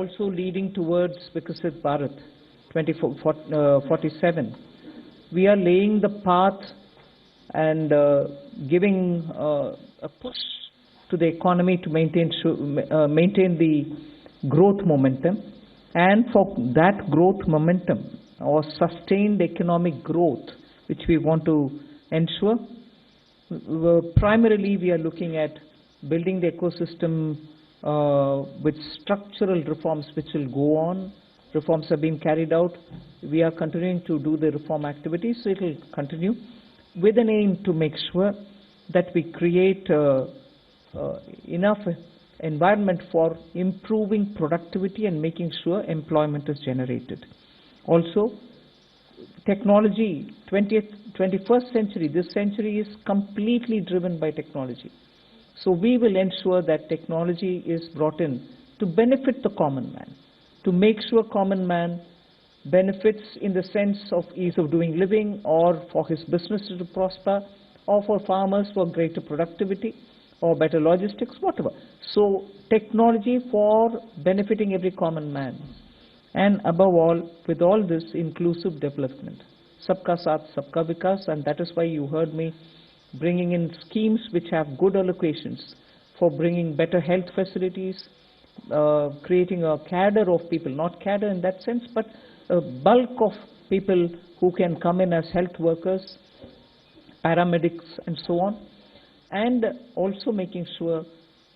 also leading towards Viksit Bharat 2047. We are laying the path and giving a push to the economy to maintain the growth momentum. And for that growth momentum or sustained economic growth, which we want to ensure, primarily we are looking at building the ecosystem with structural reforms which will go on. Reforms are being carried out. We are continuing to do the reform activities, so it will continue with an aim to make sure that we create enough environment for improving productivity and making sure employment is generated. Also, technology, 21st century, this century is completely driven by technology. So we will ensure that technology is brought in to benefit the common man, to make sure common man benefits in the sense of ease of doing living, or for his business to prosper, or for farmers for greater productivity, or better logistics, whatever. So technology for benefiting every common man. And above all, with all this, inclusive development. Sabka Saath, Sabka Vikas, and that is why you heard me bringing in schemes which have good allocations for bringing better health facilities, creating a cadre of people, not cadre in that sense, but a bulk of people who can come in as health workers, paramedics, and so on, and also making sure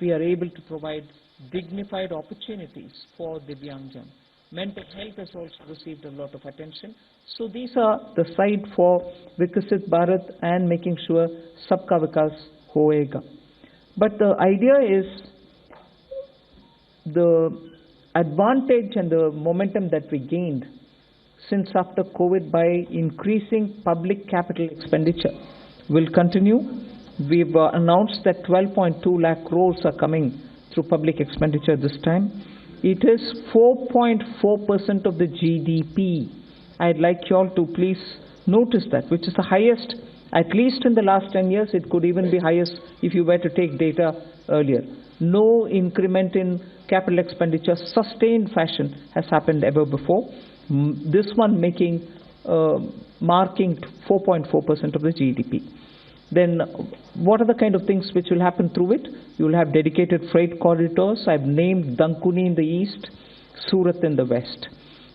we are able to provide dignified opportunities for Divyangjan. Mental health has also received a lot of attention. So these are the side for Viksit Bharat and making sure Sabka Vikas hoega. But the idea is the advantage and the momentum that we gained since after COVID by increasing public capital expenditure will continue. We've announced that 12.2 lakh crores are coming through public expenditure this time. It is 4.4% of the GDP. I'd like you all to please notice that, which is the highest, at least in the last 10 years. It could even be highest if you were to take data earlier. No increment in capital expenditure, sustained fashion, has happened ever before. This one marking 4.4% of the GDP. Then what are the kind of things which will happen through it? You will have dedicated freight corridors. I've named Dankuni in the east, Surat in the west.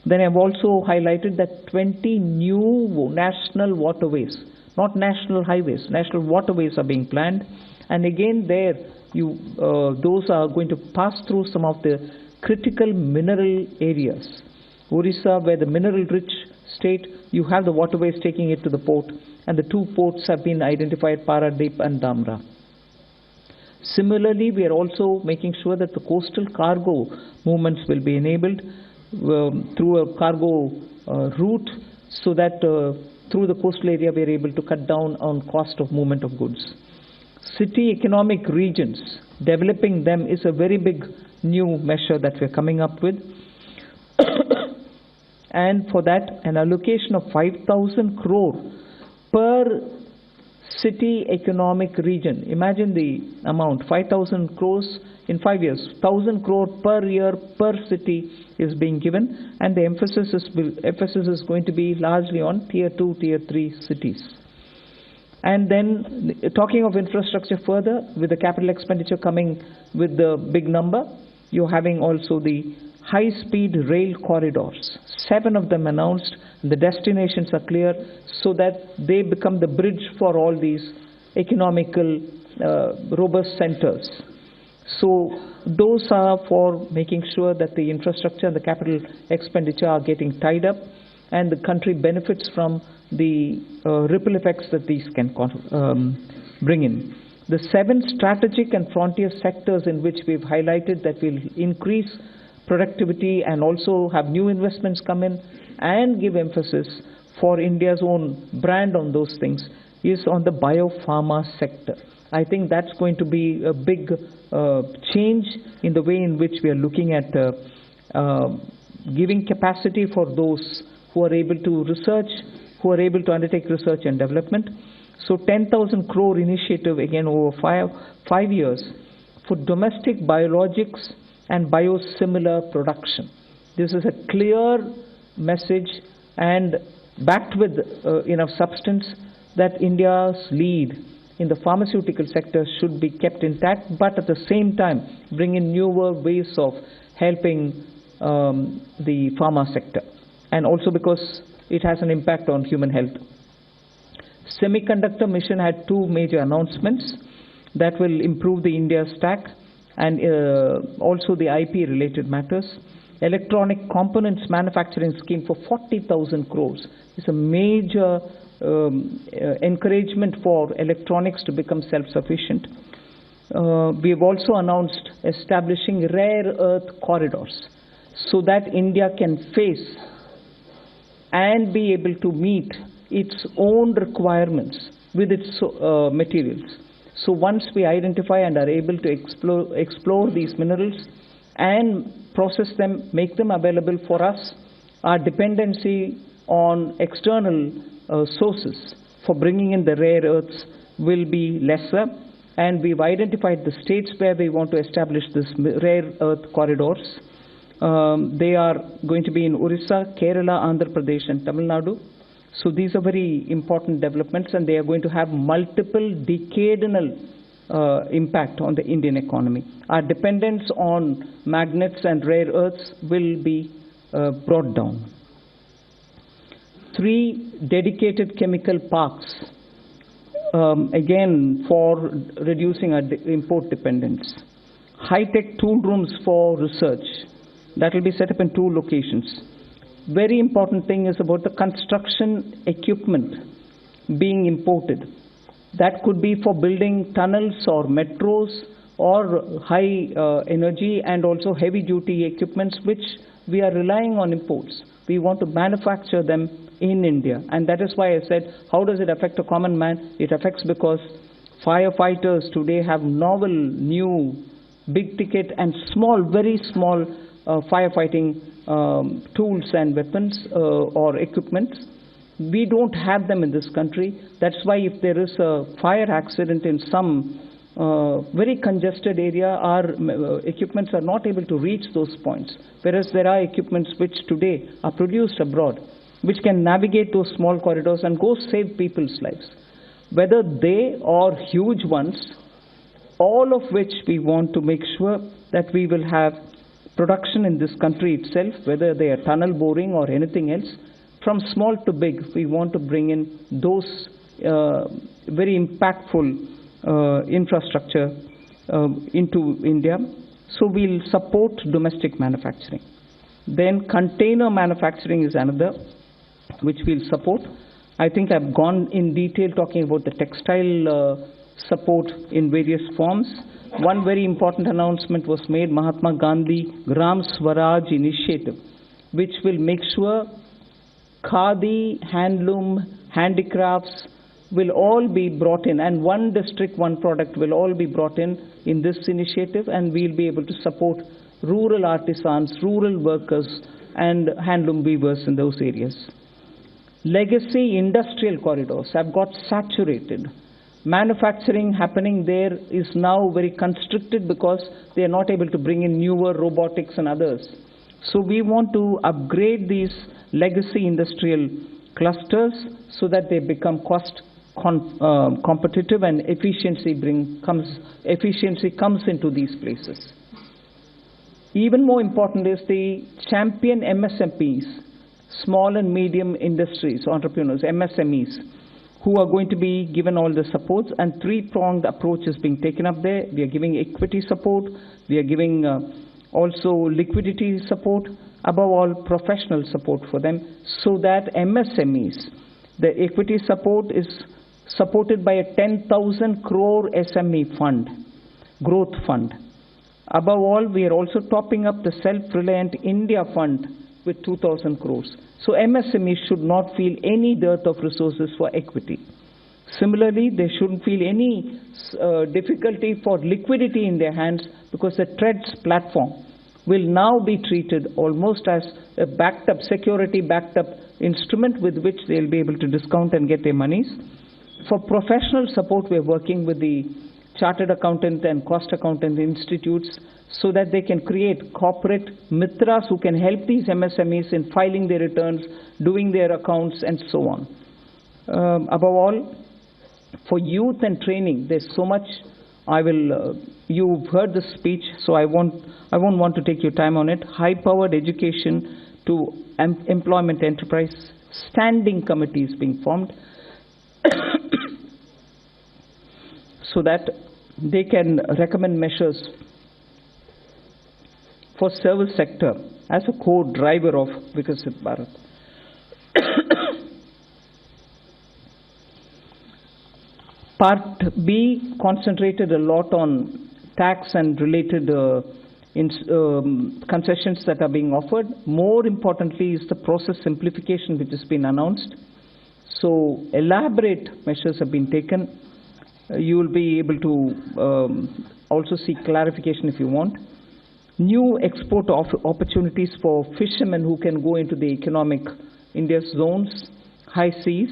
Then I've also highlighted that 20 new national waterways, not national highways, national waterways are being planned. And again there, those are going to pass through some of the critical mineral areas. Orissa, where the mineral-rich state, you have the waterways taking it to the port, and the two ports have been identified, Paradip and Dhamra. Similarly, we are also making sure that the coastal cargo movements will be enabled through a cargo route, so that through the coastal area we are able to cut down on cost of movement of goods. City economic regions, developing them is a very big new measure that we are coming up with. And for that, an allocation of 5,000 crore per city economic region. Imagine the amount, 5,000 crores in 5 years. 1,000 crore per year per city is being given, and the emphasis is going to be largely on tier 2, tier 3 cities. And then talking of infrastructure further, with the capital expenditure coming with the big number, you're having also the high-speed rail corridors. 7 of them announced. The destinations are clear, so that they become the bridge for all these economical robust centers. So those are for making sure that the infrastructure and the capital expenditure are getting tied up, and the country benefits from the ripple effects that these can bring in. The 7 strategic and frontier sectors in which we've highlighted that will increase productivity and also have new investments come in and give emphasis for India's own brand on those things is on the biopharma sector. I think that's going to be a big change in the way in which we are looking at giving capacity for those who are able to research, who are able to undertake research and development. So 10,000 crore initiative again over 5 years for domestic biologics and biosimilar production. This is a clear message and backed with enough substance that India's lead in the pharmaceutical sector should be kept intact, but at the same time bring in newer ways of helping the pharma sector, and also because it has an impact on human health. Semiconductor mission had two major announcements that will improve the India stack and also the IP related matters. Electronic components manufacturing scheme for 40,000 crores is a major encouragement for electronics to become self-sufficient. We have also announced establishing rare earth corridors so that India can face and be able to meet its own requirements with its materials. So once we identify and are able to explore these minerals and process them, make them available for us, our dependency on external sources for bringing in the rare earths will be lesser, and we've identified the states where we want to establish this rare earth corridors. They are going to be in Orissa, Kerala, Andhra Pradesh and Tamil Nadu. So these are very important developments, and they are going to have multiple decadal impact on the Indian economy. Our dependence on magnets and rare earths will be brought down. 3 dedicated chemical parks, again for reducing our import dependence. High-tech tool rooms for research, that will be set up in 2 locations. Very important thing is about the construction equipment being imported. That could be for building tunnels or metros or high energy and also heavy duty equipments which we are relying on imports. We want to manufacture them in India, and that is why I said, how does it affect a common man? It affects because firefighters today have novel, new, big ticket and small, very small firefighting tools and weapons or equipment. We don't have them in this country. That's why if there is a fire accident in some very congested area, our equipments are not able to reach those points, whereas there are equipments which today are produced abroad, which can navigate those small corridors and go save people's lives. Whether they or huge ones, all of which we want to make sure that we will have production in this country itself, whether they are tunnel boring or anything else. From small to big, we want to bring in those very impactful infrastructure into India. So we'll support domestic manufacturing. Then container manufacturing is another which we'll support. I think I've gone in detail talking about the textile support in various forms. One very important announcement was made, Mahatma Gandhi Gram Swaraj initiative, which will make sure khadi, handloom, handicrafts will all be brought in, and one district, one product will all be brought in this initiative, and we'll be able to support rural artisans, rural workers and handloom weavers in those areas. Legacy industrial corridors have got saturated. Manufacturing happening there is now very constricted because they are not able to bring in newer robotics and others. So we want to upgrade these legacy industrial clusters so that they become cost competitive and efficiency comes into these places. Even more important is the champion MSMEs, small and medium industries, entrepreneurs, MSMEs, who are going to be given all the supports, and 3-pronged approach is being taken up there. We are giving equity support, we are giving also liquidity support, above all professional support for them, so that MSMEs, the equity support is supported by a 10,000 crore SME fund, growth fund. Above all, we are also topping up the Self-Reliant India Fund with 2,000 crores. So MSMEs should not feel any dearth of resources for equity. Similarly, they shouldn't feel any difficulty for liquidity in their hands, because the TREADS platform will now be treated almost as a backed up, security backed up instrument with which they'll be able to discount and get their monies. For professional support, we're working with the chartered accountant and cost accountant institutes, so that they can create corporate mitras who can help these MSMEs in filing their returns, doing their accounts, and so on. Above all, for youth and training, there's so much. You've heard this speech, so I won't want to take your time on it. High-powered education to employment enterprise, standing committees being formed, so that they can recommend measures for service sector as a core driver of Viksit Bharat. Part B concentrated a lot on tax and related concessions that are being offered. More importantly is the process simplification which has been announced. So elaborate measures have been taken. You will be able to also seek clarification if you want. New export opportunities for fishermen who can go into the economic India's zones, high seas,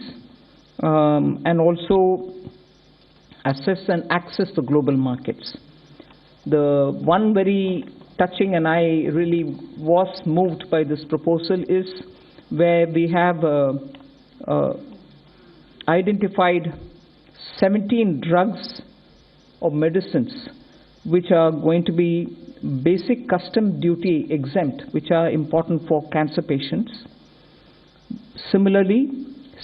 and also assess and access the global markets. The one very touching, and I really was moved by this proposal, is where we have identified 17 drugs or medicines which are going to be basic custom duty exempt, which are important for cancer patients. Similarly,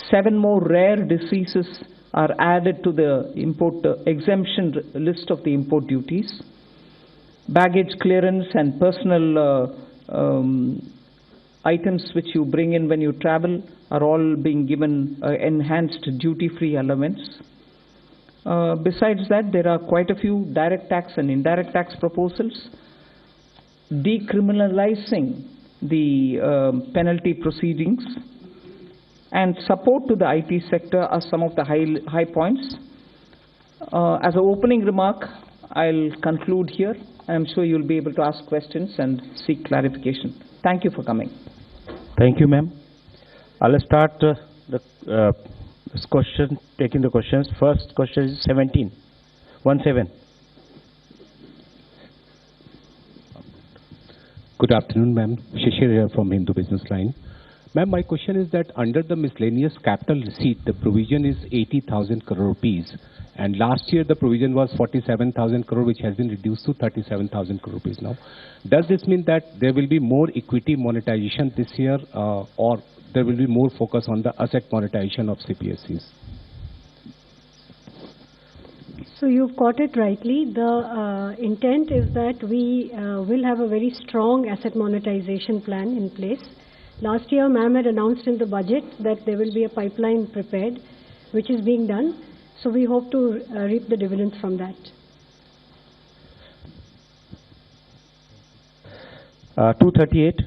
7 more rare diseases are added to the import exemption list of the import duties. Baggage clearance and personal items which you bring in when you travel are all being given enhanced duty-free allowance. Besides that, there are quite a few direct tax and indirect tax proposals. Decriminalizing the penalty proceedings and support to the IT sector are some of the high points. As an opening remark, I'll conclude here. I'm sure you'll be able to ask questions and seek clarification. Thank you for coming. Thank you, ma'am. I'll start this question, taking the questions. First question is 17. Good afternoon, ma'am. Shishir here from Hindu Business Line. Ma'am, my question is that under the miscellaneous capital receipt, the provision is 80,000 crore rupees. And last year, the provision was 47,000 crore, which has been reduced to 37,000 crore rupees now. Does this mean that there will be more equity monetization this year, or there will be more focus on the asset monetization of CPSEs? So you've got it rightly. The intent is that we will have a very strong asset monetization plan in place. Last year, ma'am had announced in the budget that there will be a pipeline prepared, which is being done. So we hope to reap the dividends from that. 238.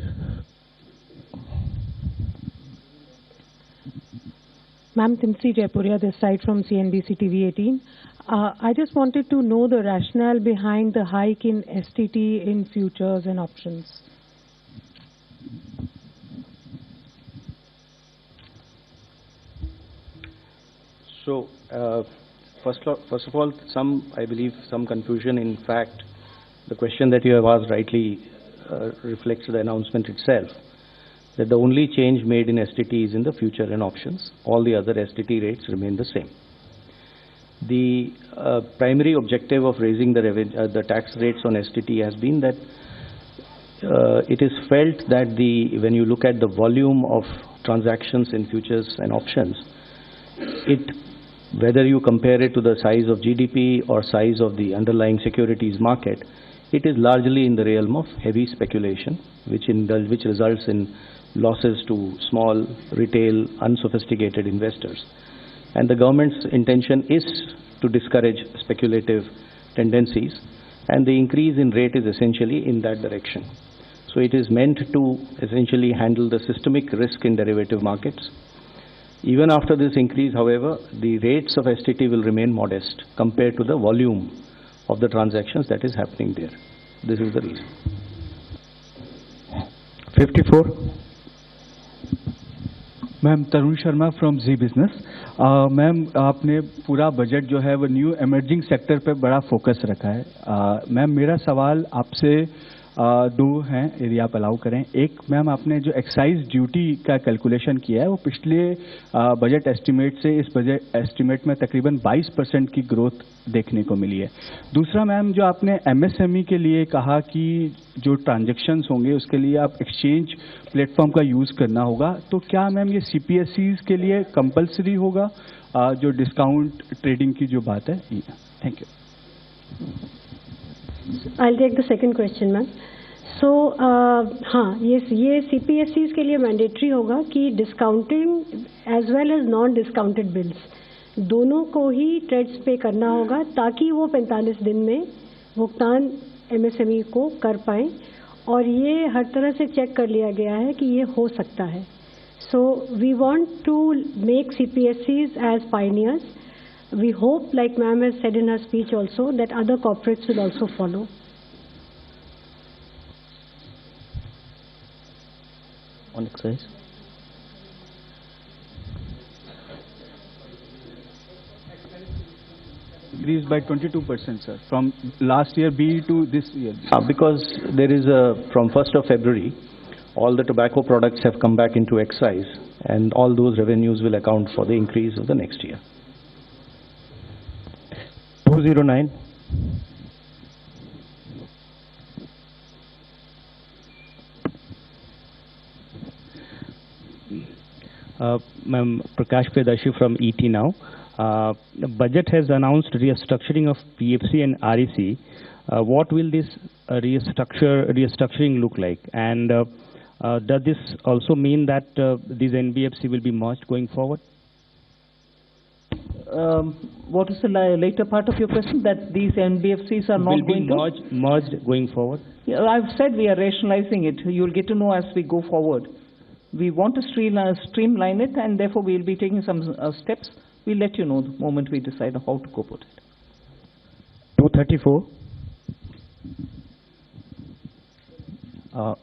Ma'am, Timsi Jaipuria, this side from CNBC TV 18. I just wanted to know the rationale behind the hike in STT in futures and options. So, first of all, I believe some confusion. In fact, the question that you have asked rightly reflects the announcement itself, that the only change made in STT is in the future and options. All the other STT rates remain the same. The primary objective of raising the tax rates on STT has been that it is felt that when you look at the volume of transactions in futures and options, whether you compare it to the size of GDP or size of the underlying securities market, it is largely in the realm of heavy speculation, which results in losses to small, retail, unsophisticated investors. And the government's intention is to discourage speculative tendencies, and the increase in rate is essentially in that direction. So it is meant to essentially handle the systemic risk in derivative markets. Even after this increase, however, the rates of STT will remain modest compared to the volume of the transactions that is happening there. This is the reason. 54. Ma'am Tarun Sharma from Zee business. Ma'am आपने पूरा budget जो है वो new emerging sector पे बड़ा focus रखा है। Ma'am मेरा सवाल आपसे दो हैं यदि आप अलाउ करें। एक मैम आपने जो एक्साइज ड्यूटी का कैलकुलेशन किया है वो पिछले बजट एस्टिमेट से इस बजट एस्टिमेट में तकरीबन 22% की ग्रोथ देखने को मिली है। दूसरा मैम जो आपने एमएसएमई के लिए कहा कि जो ट्रांजैक्शंस होंगे उसके लिए आप एक्सचेंज प्लेटफॉर्म का यूज़ करना होगा, तो क्या मैम ये सीपीएसईज के लिए कंपलसरी होगा जो डिस्काउंट ट्रेडिंग की जो बात है? Thank you. I'll take the second question, ma'am. So, हाँ, ये CPSEs के लिए मैंडेटरी होगा कि discounting as well as non discounted bills दोनों को ही ट्रेड्स पे करना होगा ताकि वो 45 दिन में भुगतान MSME को कर पाएँ, और ये हर तरह से चेक कर लिया गया है कि ये हो सकता है. So, we want to make CPSEs as pioneers. We hope, like ma'am has said in her speech also, that other corporates will also follow. On excise? Increased by 22%, sir, from last year B to this year. Because there is from 1st of February, all the tobacco products have come back into excise, and all those revenues will account for the increase of the next year. 209. Ma'am, Prakash Predashi from ET now. The budget has announced restructuring of PFC and REC. What will this restructuring look like? And does this also mean that these NBFC will be merged going forward? What is the later part of your question? That these NBFCs are not going to? Will be merged going forward? Yeah, I've said we are rationalizing it. You'll get to know as we go forward. We want to streamline it, and therefore we'll be taking some steps. We'll let you know the moment we decide how to go about it. 234.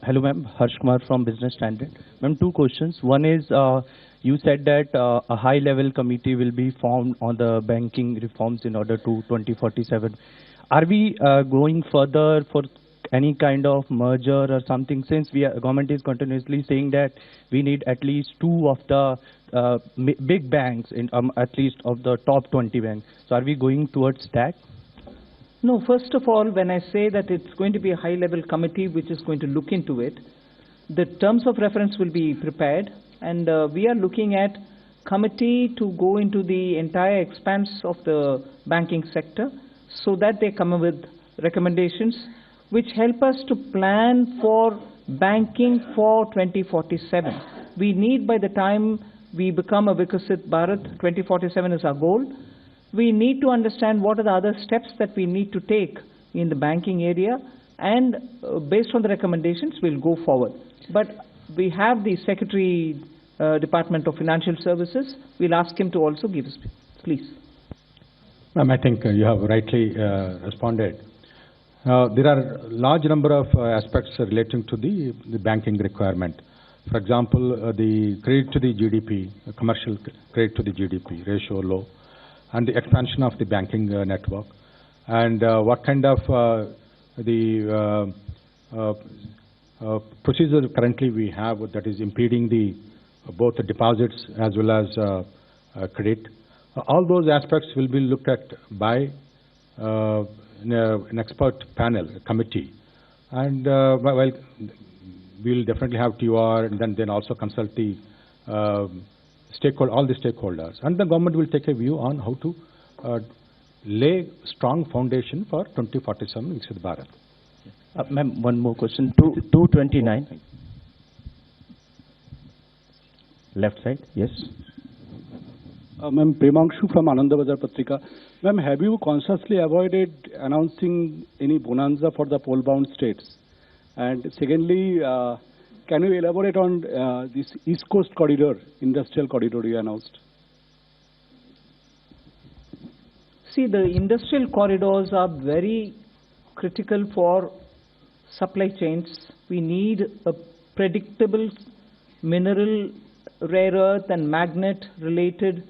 Hello, ma'am. Harsh Kumar from Business Standard. Ma'am, two questions. One is, you said that a high-level committee will be formed on the banking reforms in order to 2047. Are we going further for any kind of merger or something, since government is continuously saying that we need at least two of the big banks, in at least of the top 20 banks. So are we going towards that? No, first of all, when I say that it's going to be a high-level committee which is going to look into it, the terms of reference will be prepared, and we are looking at committee to go into the entire expanse of the banking sector so that they come up with recommendations which help us to plan for banking for 2047. We need, by the time we become a Vikasit Bharat, 2047 is our goal. We need to understand what are the other steps that we need to take in the banking area, and based on the recommendations, we'll go forward. But we have the Secretary, Department of Financial Services. We'll ask him to also give us, please. Ma'am, I think you have rightly responded. There are a large number of aspects relating to the banking requirement. For example, the credit to the GDP, commercial credit to the GDP ratio low, and the expansion of the banking network, and what kind of procedure currently we have that is impeding both the deposits as well as credit. All those aspects will be looked at by an expert panel, a committee, and well, we'll definitely have TOR, and then also consult the all the stakeholders, and the government will take a view on how to lay strong foundation for 2047 Viksit Bharat. Ma'am, one more question. 229. Left side, yes. Ma'am, Premanshu from Ananda Bazar Patrika. Ma'am, have you consciously avoided announcing any bonanza for the poll-bound states? And secondly, can you elaborate on this East Coast corridor, industrial corridor you announced? See, the industrial corridors are very critical for supply chains. We need a predictable mineral rare earth and magnet related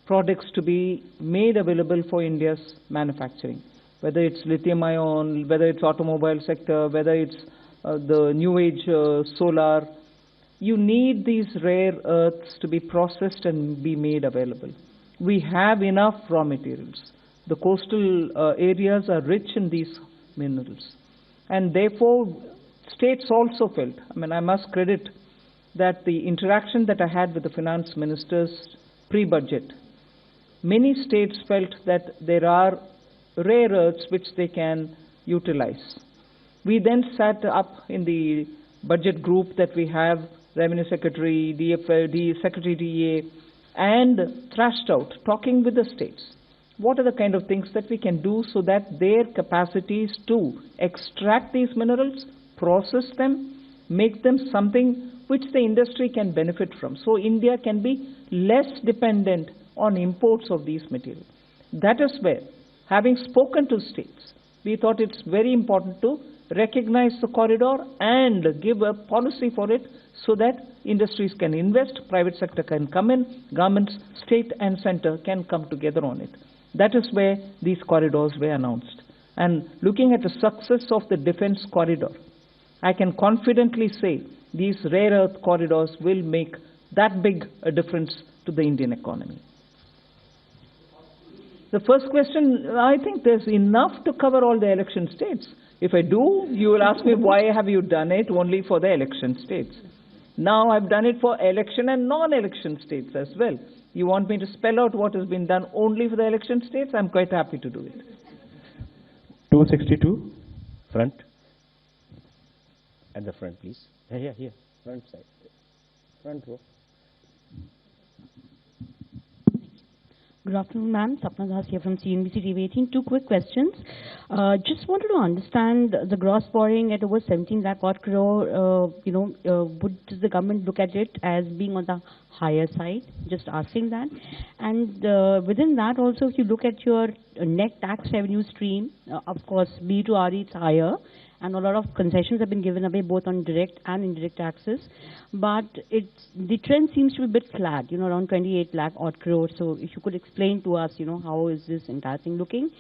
products to be made available for India's manufacturing, whether it's lithium ion, whether it's automobile sector, whether it's the new age solar. You need these rare earths to be processed and be made available. We have enough raw materials. The coastal areas are rich in these minerals. And therefore, states also felt, I must credit that the interaction that I had with the finance ministers pre-budget, many states felt that there are rare earths which they can utilize. We then sat up in the budget group that we have, Revenue Secretary, Secretary DA, and thrashed out, talking with the states. What are the kind of things that we can do so that their capacities to extract these minerals, process them, make them something which the industry can benefit from. So India can be less dependent on imports of these materials. That is where, having spoken to states, we thought it's very important to recognize the corridor and give a policy for it so that industries can invest, private sector can come in, governments, state and center can come together on it. That is where these corridors were announced. And looking at the success of the defense corridor, I can confidently say these rare earth corridors will make that big a difference to the Indian economy. The first question, I think there's enough to cover all the election states. If I do, you will ask me, why have you done it only for the election states? Now I've done it for election and non-election states as well. You want me to spell out what has been done only for the election states? I'm quite happy to do it. 262, front. At the front, please. Here, front side. Front row. Good afternoon, ma'am. Sapna Das here from CNBC TV 18. Two quick questions. Just wanted to understand the gross borrowing at over 17 lakh odd crore. Would the government look at it as being on the higher side? Just asking that. And within that also, if you look at your net tax revenue stream, of course, B to RE, it's higher. And a lot of concessions have been given away both on direct and indirect taxes. But the trend seems to be a bit flat, around 28 lakh odd crore. So if you could explain to us, how is this entire thing looking?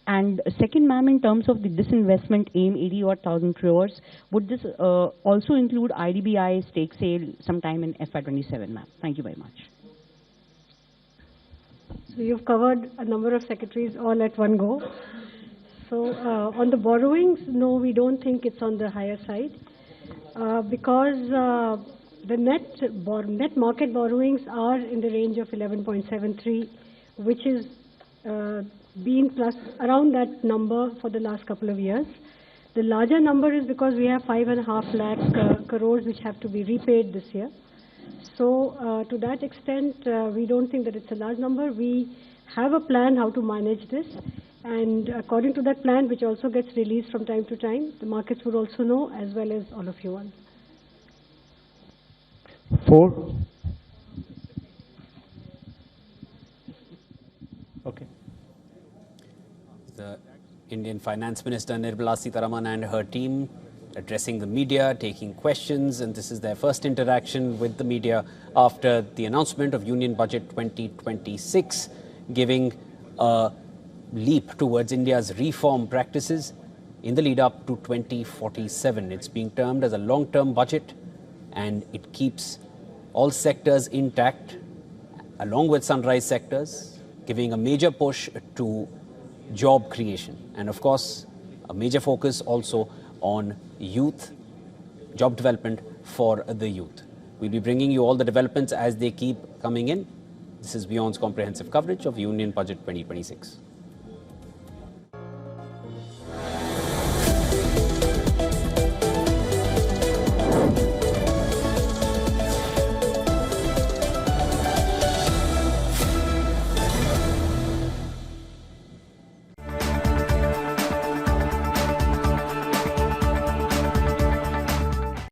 And second, ma'am, in terms of the disinvestment aim, 80,000 crores, would this also include IDBI stake sale sometime in FY27, ma'am? Thank you very much. So you've covered a number of secretaries all at one go. So on the borrowings, no, we don't think it's on the higher side because the net market borrowings are in the range of 11.73, which is been plus around that number for the last couple of years. The larger number is because we have 5.5 lakh crores which have to be repaid this year. So to that extent, we don't think that it's a large number. We have a plan how to manage this. And according to that plan, which also gets released from time to time, the markets would also know, as well as all of you all. 4. Okay. The Indian Finance Minister Nirmala Sitharaman and her team addressing the media, taking questions, and this is their first interaction with the media after the announcement of Union Budget 2026, giving a leap towards India's reform practices in the lead up to 2047. It's being termed as a long-term budget, and it keeps all sectors intact along with sunrise sectors, giving a major push to job creation and of course a major focus also on youth, job development for the youth. We'll be bringing you all the developments as they keep coming in. This is WION's comprehensive coverage of Union Budget 2026.